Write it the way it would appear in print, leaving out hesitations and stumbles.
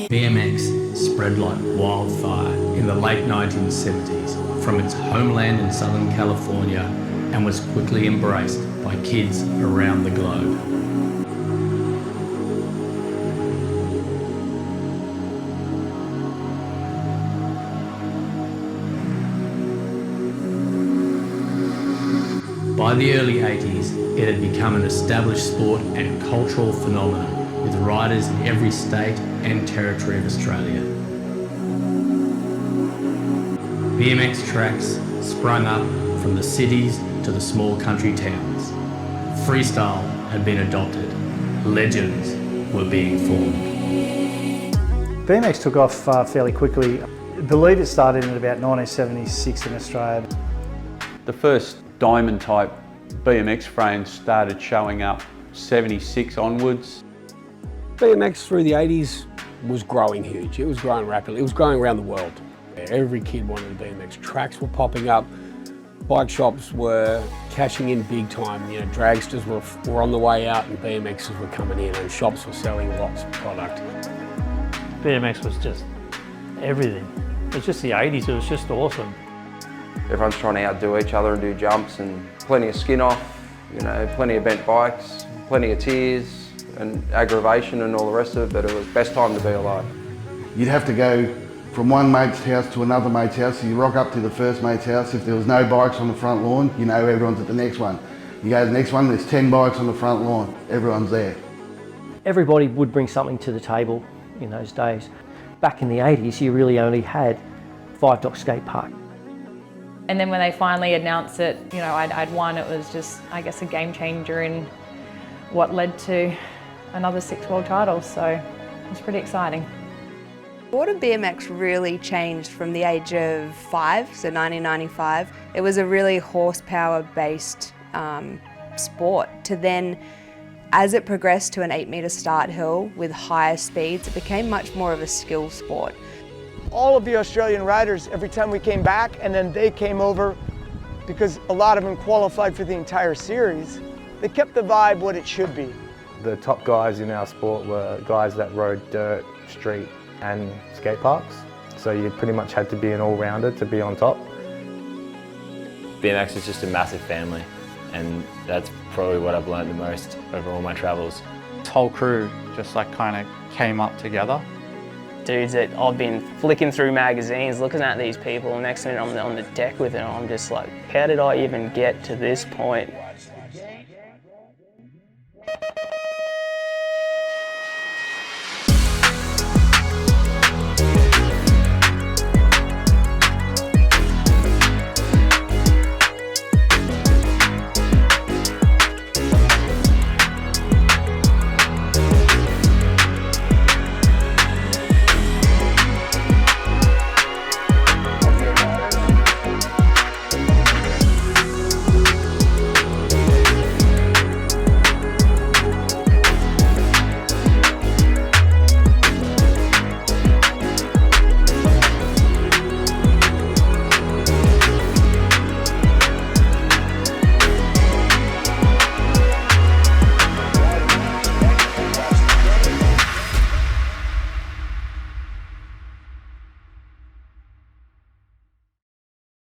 BMX spread like wildfire in the late 1970s from its homeland in Southern California and was quickly embraced by kids around the globe. By the early 80s, it had become an established sport and cultural phenomenon, with riders in every state and territory of Australia. BMX tracks sprung up from the cities to the small country towns. Freestyle had been adopted. Legends were being formed. BMX took off fairly quickly. I believe it started in about 1976 in Australia. The first diamond type BMX frames started showing up 76 onwards. BMX through the 80s was growing huge. It was growing rapidly. It was growing around the world. Every kid wanted a BMX. Tracks were popping up. Bike shops were cashing in big time. You know, dragsters were on the way out and BMXs were coming in and shops were selling lots of product. BMX was just everything. It was just the 80s. It was just awesome. Everyone's trying to outdo each other and do jumps, and plenty of skin off, you know, plenty of bent bikes, plenty of tears and aggravation and all the rest of it, but it was the best time to be alive. You'd have to go from one mate's house to another mate's house. So you rock up to the first mate's house. If there was no bikes on the front lawn, you know everyone's at the next one. You go to the next one, there's 10 bikes on the front lawn. Everyone's there. Everybody would bring something to the table in those days. Back in the 80s, you really only had Five Dock Skate Park. And then when they finally announced it, you know, I'd won, it was just, I guess, a game changer in what led to another 6 world titles, so it was pretty exciting. Sport of BMX really changed from the age of 5, so 1995. It was a really horsepower-based sport to then, as it progressed to an 8-metre start hill with higher speeds, it became much more of a skill sport. All of the Australian riders, every time we came back, and then they came over, because a lot of them qualified for the entire series, they kept the vibe what it should be. The top guys in our sport were guys that rode dirt, street and skate parks. So you pretty much had to be an all-rounder to be on top. BMX is just a massive family, and that's probably what I've learned the most over all my travels. This whole crew just like kind of came up together. Dudes that I've been flicking through magazines, looking at these people, and next minute I'm on the deck with them, I'm just like, how did I even get to this point?